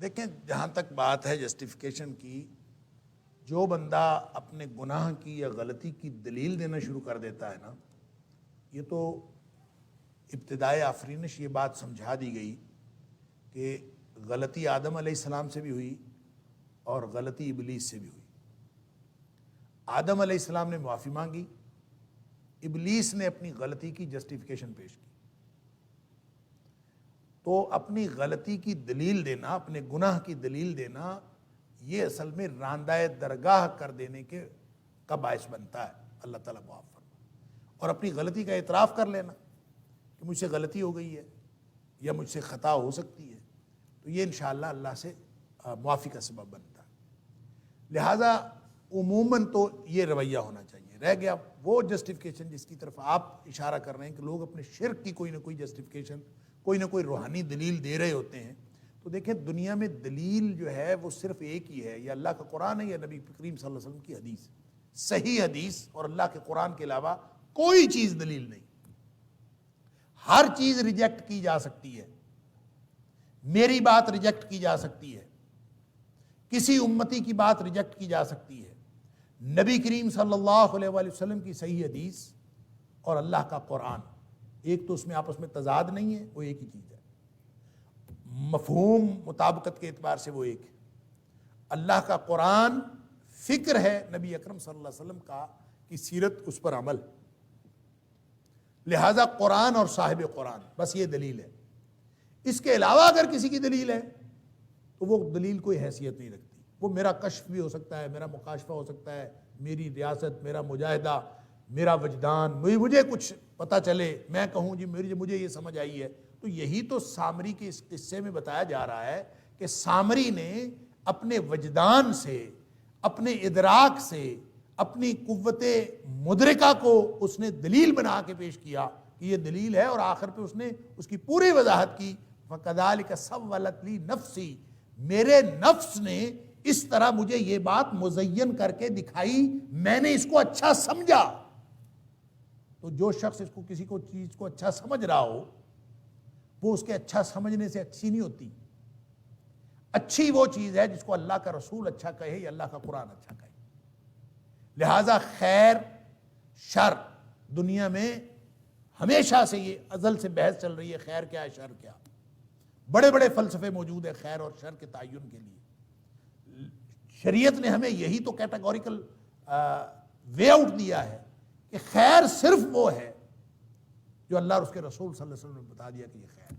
دیکھیں، جہاں تک بات ہے جسٹیفیکیشن کی، جو بندہ اپنے گناہ کی یا غلطی کی دلیل دینا شروع کر دیتا ہے نا، یہ تو ابتدائے آفرینش یہ بات سمجھا دی گئی کہ غلطی آدم علیہ السلام سے بھی ہوئی اور غلطی ابلیس سے بھی ہوئی۔ آدم علیہ السلام نے معافی مانگی، ابلیس نے اپنی غلطی کی جسٹیفیکیشن پیش کی۔ تو اپنی غلطی کی دلیل دینا، اپنے گناہ کی دلیل دینا، یہ اصل میں راندہ درگاہ کر دینے کا باعث بنتا ہے۔ اللہ تعالیٰ معاف فرمائے۔ اور اپنی غلطی کا اعتراف کر لینا کہ مجھ سے غلطی ہو گئی ہے یا مجھ سے خطا ہو سکتی ہے، تو یہ انشاءاللہ اللہ سے معافی کا سبب بنتا ہے۔ لہٰذا عموماً تو یہ رویہ ہونا چاہیے۔ رہ گیا وہ جسٹیفیکیشن جس کی طرف آپ اشارہ کر رہے ہیں کہ لوگ اپنے شرک کی کوئی نہ کوئی جسٹیفیکیشن، کوئی نہ کوئی روحانی دلیل دے رہے ہوتے ہیں۔ تو دیکھیں، دنیا میں دلیل جو ہے وہ صرف ایک ہی ہے، یا اللہ کا قرآن ہے یا نبی کریم صلی اللہ علیہ وسلم کی حدیث، صحیح حدیث اور اللہ کے قرآن کے علاوہ کوئی چیز دلیل نہیں۔ ہر چیز ریجیکٹ کی جا سکتی ہے، میری بات ریجیکٹ کی جا سکتی ہے، کسی امتی کی بات ریجیکٹ کی جا سکتی ہے، نبی کریم صلی اللہ علیہ وآلہ وسلم کی صحیح حدیث اور اللہ کا قرآن، ایک تو اس میں آپس میں تضاد نہیں ہے، وہ ایک ہی چیز ہے، مفہوم مطابقت کے اعتبار سے وہ ایک ہے۔ اللہ کا قرآن فکر ہے نبی اکرم صلی اللہ علیہ وسلم کی سیرت، اس پر عمل، لہذا قرآن اور صاحب قرآن، بس یہ دلیل ہے۔ اس کے علاوہ اگر کسی کی دلیل ہے تو وہ دلیل کوئی حیثیت نہیں رکھتی۔ وہ میرا کشف بھی ہو سکتا ہے، میرا مکاشفہ ہو سکتا ہے، میری ریاست، میرا مجاہدہ، میرا وجدان، مجھے کچھ پتہ چلے، میں کہوں جی مجھے یہ سمجھ آئی ہے۔ تو یہی تو سامری کے اس قصے میں بتایا جا رہا ہے کہ سامری نے اپنے وجدان سے، اپنے ادراک سے، اپنی قوت مدرکہ کو اس نے دلیل بنا کے پیش کیا کہ یہ دلیل ہے، اور آخر پہ اس نے اس کی پوری وضاحت کی۔ فَكَذَلِكَ سَوَّلَتْ لِي نَفْسِي، میرے نفس نے اس طرح مجھے یہ بات مزین کر کے دکھائی، میں نے اس کو اچھا سمجھا۔ تو جو شخص اس کو کسی کو چیز کو اچھا سمجھ رہا ہو، وہ اس کے اچھا سمجھنے سے اچھی نہیں ہوتی۔ اچھی وہ چیز ہے جس کو اللہ کا رسول اچھا کہے یا اللہ کا قرآن اچھا کہے۔ لہٰذا خیر شر، دنیا میں ہمیشہ سے یہ ازل سے بحث چل رہی ہے، خیر کیا ہے شر کیا۔ بڑے بڑے فلسفے موجود ہیں خیر اور شر کے تعین کے لیے۔ شریعت نے ہمیں یہی تو کیٹاگوریکل وے آؤٹ دیا ہے کہ خیر صرف وہ ہے جو اللہ اور اس کے رسول صلی اللہ علیہ وسلم نے بتا دیا کہ یہ خیر،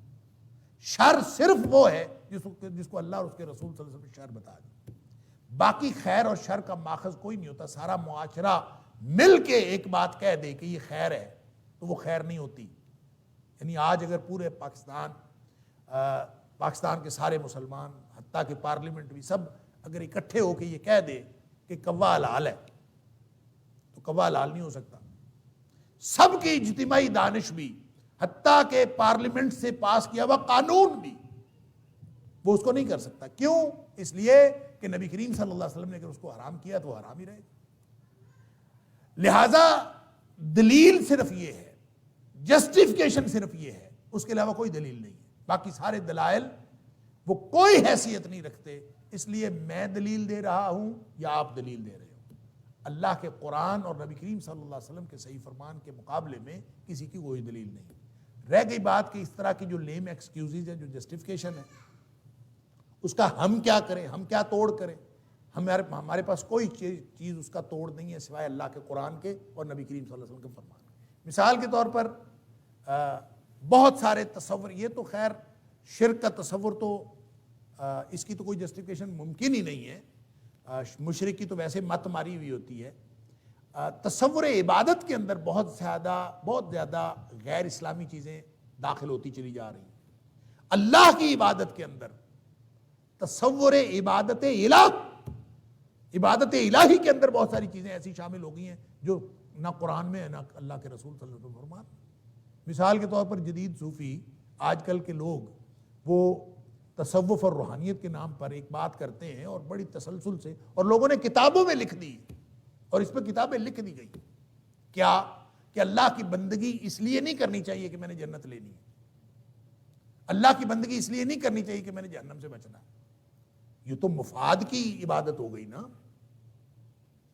شر صرف وہ ہے جس کو اللہ اور اس کے رسول صلی اللہ علیہ وسلم نے شر بتا دیا۔ باقی خیر اور شر کا ماخذ کوئی نہیں ہوتا۔ سارا معاشرہ مل کے ایک بات کہہ دے کہ یہ خیر ہے تو وہ خیر نہیں ہوتی۔ یعنی آج اگر پورے پاکستان کے سارے مسلمان، حتیٰ کہ پارلیمنٹ بھی، سب اگر اکٹھے ہو کے یہ کہہ دے کہ کوا حلال ہے تو کوا حلال نہیں ہو سکتا۔ سب کی اجتماعی دانش بھی، حتیٰ کہ پارلیمنٹ سے پاس کیا ہوا قانون بھی، وہ اس کو نہیں کر سکتا۔ کیوں؟ اس لیے کہ نبی کریم صلی اللہ علیہ وسلم نے اگر اس کو حرام کیا تو وہ حرام ہی رہے گا۔ لہٰذا دلیل صرف یہ ہے، جسٹیفیکیشن صرف یہ ہے، اس کے علاوہ کوئی دلیل نہیں ہے۔ باقی سارے دلائل وہ کوئی حیثیت نہیں رکھتے۔ اس لیے میں دلیل دے رہا ہوں یا آپ دلیل دے رہے ہو، اللہ کے قرآن اور نبی کریم صلی اللہ علیہ وسلم کے صحیح فرمان کے مقابلے میں کسی کی کوئی دلیل نہیں۔ رہ گئی بات کہ اس طرح کی جو لیم ایکسکیوزز ہیں، جو جسٹیفیکیشن ہے، اس کا ہم کیا کریں، ہم کیا توڑ کریں؟ ہمارے پاس کوئی چیز اس کا توڑ نہیں ہے سوائے اللہ کے قرآن کے اور نبی کریم صلی اللہ علیہ وسلم کے فرمان کے۔ مثال کے طور پر بہت سارے تصور، یہ تو خیر شرک کا تصور تو اس کی تو کوئی جسٹیفیکیشن ممکن ہی نہیں ہے، مشرک کی تو ویسے مت ماری ہوئی ہوتی ہے۔ تصور عبادت کے اندر بہت زیادہ غیر اسلامی چیزیں داخل ہوتی چلی جا رہی ہیں۔ اللہ کی عبادت کے اندر تصور عبادت الہی کے اندر بہت ساری چیزیں ایسی شامل ہو گئی ہیں جو نہ قرآن میں ہے نہ اللہ کے رسول صلی اللہ علیہ وسلم فرمان۔ مثال کے طور پر جدید صوفی، آج کل کے لوگ، وہ تصوف اور روحانیت کے نام پر ایک بات کرتے ہیں اور بڑی تسلسل سے، اور لوگوں نے کتابوں میں لکھ دی، اور اس پہ کتابیں لکھ دی گئی کیا کہ اللہ کی بندگی اس لیے نہیں کرنی چاہیے کہ میں نے جنت لینی ہے، اللہ کی بندگی اس لیے نہیں کرنی چاہیے کہ میں نے جہنم سے بچنا ہے۔ یہ تو مفاد کی عبادت ہو گئی نا،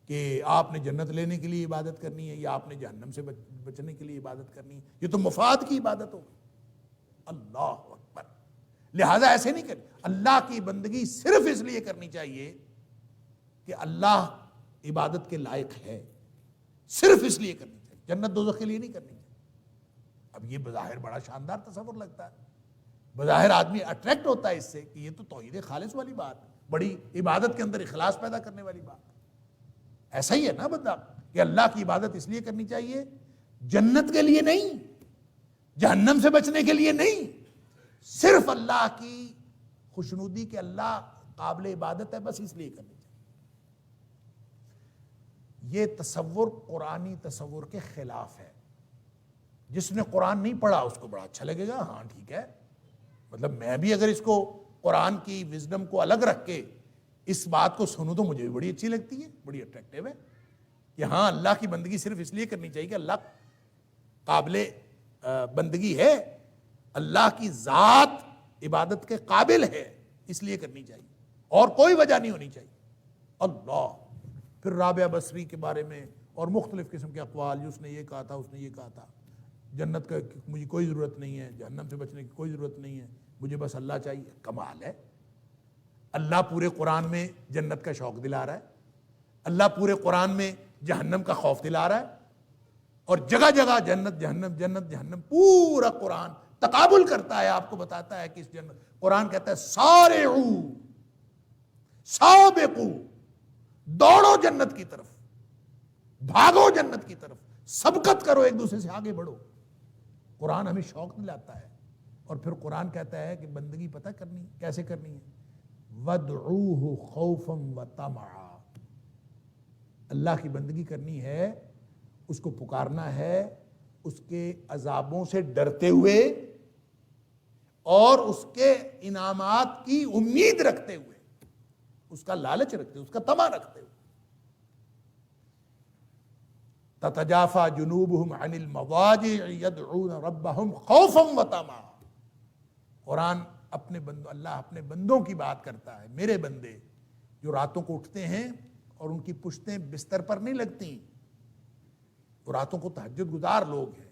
کہ آپ نے جنت لینے کے لیے عبادت کرنی ہے یا آپ نے جہنم سے بچنے کے لیے عبادت کرنی ہے، یہ تو مفاد کی عبادت ہو گئی۔ اللہ اکبر۔ لہذا ایسے نہیں کریں، اللہ کی بندگی صرف اس لیے کرنی چاہیے کہ اللہ عبادت کے لائق ہے، صرف اس لیے کرنی چاہیے، جنت دوزخ کے لیے نہیں کرنی چاہیے۔ اب یہ بظاہر بڑا شاندار تصور لگتا ہے، بظاہر آدمی اٹریکٹ ہوتا ہے اس سے کہ یہ تو توحید خالص والی بات، بڑی عبادت کے اندر اخلاص پیدا کرنے والی بات۔ ایسا ہی ہے نا بندہ کہ اللہ کی عبادت اس لیے کرنی چاہیے، جنت کے لیے نہیں، جہنم سے بچنے کے لیے نہیں، صرف اللہ کی خوشنودی کے اللہ قابل عبادت ہے، بس اس لیے کرنی چاہیے۔ یہ تصور قرآنی تصور کے خلاف ہے۔ جس نے قرآن نہیں پڑھا اس کو بڑا اچھا لگے گا، ہاں ٹھیک ہے، مطلب میں بھی اگر اس کو قرآن کی وزڈم کو الگ رکھ کے اس بات کو سنوں تو مجھے بھی بڑی اچھی لگتی ہے، بڑی اٹریکٹیو ہے کہ ہاں اللہ کی بندگی صرف اس لیے کرنی چاہیے کہ اللہ قابل بندگی ہے، اللہ کی ذات عبادت کے قابل ہے، اس لیے کرنی چاہیے، اور کوئی وجہ نہیں ہونی چاہیے۔ اللہ۔ پھر رابعہ بصری کے بارے میں اور مختلف قسم کے اقوال، اس نے یہ کہا تھا، اس نے یہ کہا تھا، جنت کا مجھے کوئی ضرورت نہیں ہے، جہنم سے بچنے کی کوئی ضرورت نہیں ہے، مجھے بس اللہ چاہیے۔ کمال ہے، اللہ پورے قرآن میں جنت کا شوق دلا رہا ہے، اللہ پورے قرآن میں جہنم کا خوف دلا رہا ہے، اور جگہ جگہ جنت جہنم جنت جہنم، پورا قرآن تقابل کرتا ہے، آپ کو بتاتا ہے کہ اس جنت، قرآن کہتا ہے سارعو سابقو، دوڑو جنت کی طرف، بھاگو جنت کی طرف، سبقت کرو، ایک دوسرے سے آگے بڑھو۔ قرآن ہمیں شوق دلاتا ہے، اور پھر قرآن کہتا ہے کہ بندگی پتہ کرنی کیسے کرنی ہے، وَادْعُوهُ خَوْفًا وَطَمَعًا، اللہ کی بندگی کرنی ہے، اس کو پکارنا ہے اس کے عذابوں سے ڈرتے ہوئے اور اس کے انعامات کی امید رکھتے ہوئے، اس کا لالچ رکھتے ہوئے، اس کا طمع رکھتے ہوئے۔ تتجافى جنوبهم عن المضاجع يدعون ربهم خوفا وطمعا۔ قرآن اپنے بندوں، اللہ اپنے بندوں کی بات کرتا ہے، میرے بندے جو راتوں کو اٹھتے ہیں اور ان کی پشتیں بستر پر نہیں لگتی، وہ راتوں کو تہجد گزار لوگ ہیں،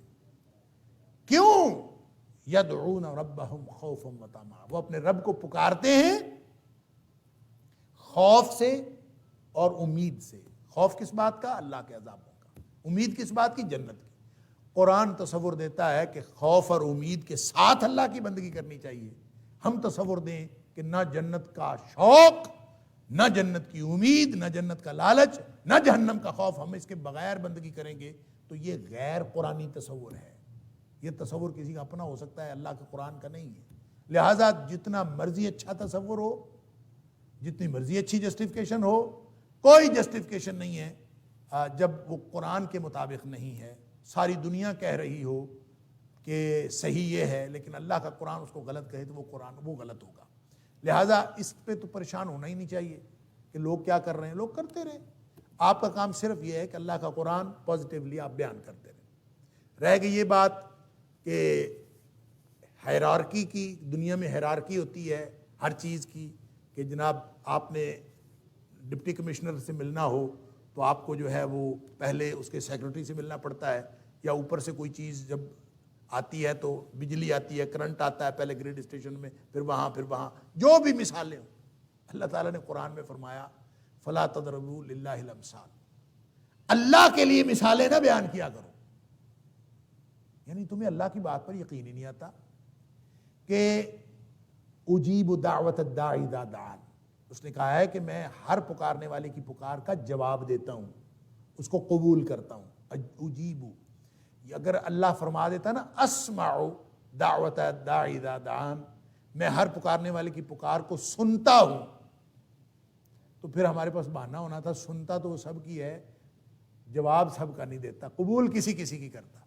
کیوں؟ یدعون ربهم خوفا وطمعا، وہ اپنے رب کو پکارتے ہیں خوف سے اور امید سے۔ خوف کس بات کا؟ اللہ کے عذابوں کا۔ امید کس بات کی؟ جنت کی۔ قرآن تصور دیتا ہے کہ خوف اور امید کے ساتھ اللہ کی بندگی کرنی چاہیے، ہم تصور دیں کہ نہ جنت کا شوق، نہ جنت کی امید، نہ جنت کا لالچ، نہ جہنم کا خوف، ہم اس کے بغیر بندگی کریں گے تو یہ غیر قرآنی تصور ہے۔ یہ تصور کسی کا اپنا ہو سکتا ہے، اللہ کے قرآن کا نہیں ہے۔ لہٰذا جتنا مرضی اچھا تصور ہو، جتنی مرضی اچھی جسٹیفیکیشن ہو، کوئی جسٹیفیکیشن نہیں ہے جب وہ قرآن کے مطابق نہیں ہے۔ ساری دنیا کہہ رہی ہو کہ صحیح یہ ہے، لیکن اللہ کا قرآن اس کو غلط کہے تو وہ قرآن وہ غلط ہوگا۔ لہٰذا اس پہ تو پریشان ہونا ہی نہیں چاہیے کہ لوگ کیا کر رہے ہیں، لوگ کرتے رہے، آپ کا کام صرف یہ ہے کہ اللہ کا قرآن پازیٹیولی آپ بیان کرتے رہیں۔ رہ گئی یہ بات کہ ہیرارکی کی، دنیا میں ہیرارکی ہوتی ہے ہر چیز کی، کہ جناب آپ نے ڈپٹی کمشنر سے ملنا ہو تو آپ کو جو ہے وہ پہلے اس کے سیکرٹری سے ملنا پڑتا ہے، یا اوپر سے کوئی چیز جب آتی ہے تو بجلی آتی ہے، کرنٹ آتا ہے، پہلے گریڈ اسٹیشن میں، پھر وہاں، جو بھی مثالیں ہوں۔ اللہ تعالیٰ نے قرآن میں فرمایا فَلَا تَضْرِبُوا لِلَّهِ الْأَمْثَالَ، اللہ کے لیے مثالیں نہ بیان کیا کرو۔ یعنی تمہیں اللہ کی بات پر یقین ہی نہیں آتا کہ اجیب دعوت الداعی اذا دعان، اس نے کہا ہے کہ میں ہر پکارنے والے کی پکار کا جواب دیتا ہوں، اس کو قبول کرتا ہوں۔ اجیبو، اگر اللہ فرما دیتا نا اسمع دعوت الداعی اذا دعان، میں ہر پکارنے والے کی پکار کو سنتا ہوں، تو پھر ہمارے پاس بہانہ ہونا تھا، سنتا تو وہ سب کی ہے، جواب سب کا نہیں دیتا، قبول کسی کسی کی کرتا۔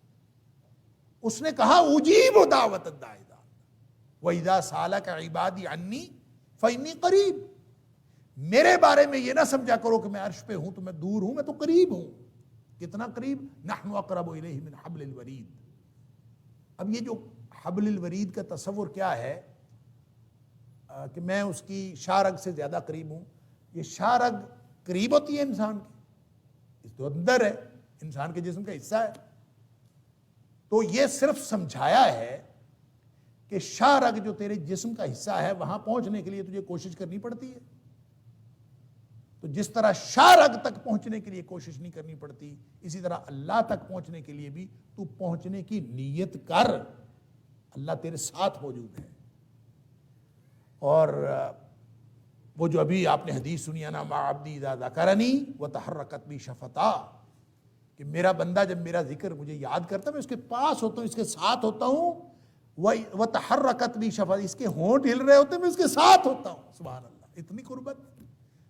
اس نے کہا اجیب دعوت الداعی اذا دعان وَإِذَا سَأَلَكَ عِبَادِي عَنِّي فَإِنِّي قَرِيب، میرے بارے میں یہ نہ سمجھا کرو کہ میں عرش پہ ہوں تو میں دور ہوں، میں تو قریب ہوں۔ کتنا قریب؟ نحن اقرب الیہ من حبل الورید۔ اب یہ جو حبل الورید کا تصور کیا ہے، کہ میں اس کی شاہ رگ سے زیادہ قریب ہوں. یہ شاہ رگ قریب ہوتی ہے انسان کی؟ اس تو اندر ہے، انسان کے جسم کا حصہ ہے. تو یہ صرف سمجھایا ہے کہ شاہ رگ جو تیرے جسم کا حصہ ہے وہاں پہنچنے کے لیے تجھے کوشش کرنی پڑتی ہے. تو جس طرح شاہ رگ تک پہنچنے کے لیے کوشش نہیں کرنی پڑتی، اسی طرح اللہ تک پہنچنے کے لیے بھی تو پہنچنے کی نیت کر. اللہ تیرے ساتھ موجود ہے. اور وہ جو ابھی آپ نے حدیث سنی ہے نا، مع عبدی اذا ذکرنی وتحرکت بی شفتا، کہ میرا بندہ جب میرا ذکر مجھے یاد کرتا ہے میں اس کے پاس ہوتا ہوں، اس کے ساتھ ہوتا ہوں. وتحرکت بی شفتا، اس کے ہونٹ ہل رہے ہوتے ہیں میں اس کے ساتھ ہوتا ہوں. سبحان اللہ، اتنی قربت.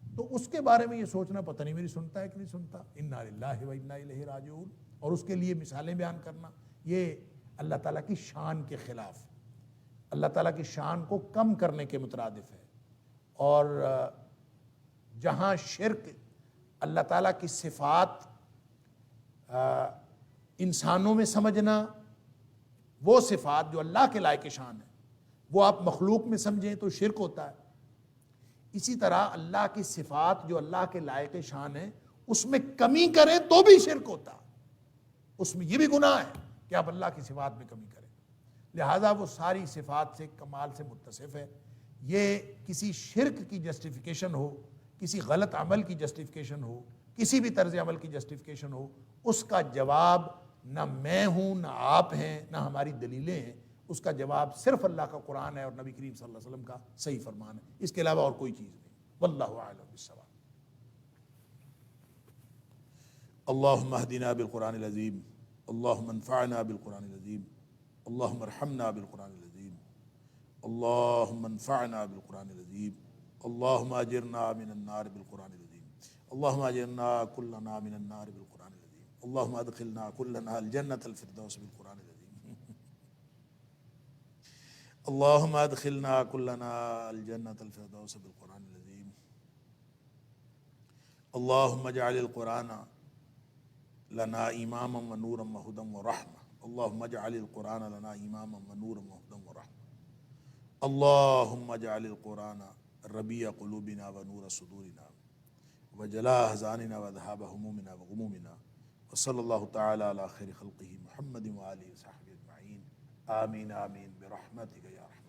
تو اس کے بارے میں یہ سوچنا پتہ نہیں میری سنتا ہے کہ نہیں سنتا. انا للہ و انا الیہ راجعون. اور اس کے لیے مثالیں بیان کرنا یہ اللہ تعالیٰ کی شان کے خلاف، اللہ تعالیٰ کی شان کو کم کرنے کے مترادف ہے. اور جہاں شرک اللہ تعالیٰ کی صفات انسانوں میں سمجھنا، وہ صفات جو اللہ کے لائق شان ہے وہ آپ مخلوق میں سمجھیں تو شرک ہوتا ہے. اسی طرح اللہ کی صفات جو اللہ کے لائق شان ہے اس میں کمی کریں تو بھی شرک ہوتا. اس میں یہ بھی گناہ ہے کہ آپ اللہ کی صفات میں کمی کریں. لہذا وہ ساری صفات سے کمال سے متصف ہے. یہ کسی شرک کی جسٹیفیکیشن ہو، کسی غلط عمل کی جسٹیفیکیشن ہو، کسی بھی طرز عمل کی جسٹیفیکیشن ہو، اس کا جواب نہ میں ہوں، نہ آپ ہیں، نہ ہماری دلیلیں ہیں. اس کا جواب صرف اللہ کا قرآن ہے اور نبی کریم صلی اللہ علیہ وسلم کا صحیح فرمان ہے. اس کے علاوہ اور کوئی چیز نہیں. واللہ اعلم بالصواب. اللہم اہدنا بالقرآن العظیم، اللہم انفعنا بالقرآن العظیم، اللہم ارحمنا بالقرآن العظیم، اللہم انفعنا بالقرآن العظیم، اللہم اجرنا من النار بالقرآن العظیم، اللہم اجرنا کلنا من النار بالقرآن العظیم، اللہم ادخلنا کلنا الجنة الفردوس بالقرآن العظیم، اللہم ادخلنا کلنا الجنة الفردوس بالقرآن العظیم، اللہم اجعل القرآن لنا اماما ونورا وہدى ورحمة، اللہم اجعل القرآن لنا اماما ونورا وہدى ورحمة، اللہم اجعل القرآن ربیع قلوبنا ونور صدورنا وجلاء احزاننا وذهاب همومنا وغمومنا، وصلی اللہ تعالی علی خیر خلقہ محمد وآلہ وصحبہ اجمعین. آمین آمین برحمتک یا رحمت.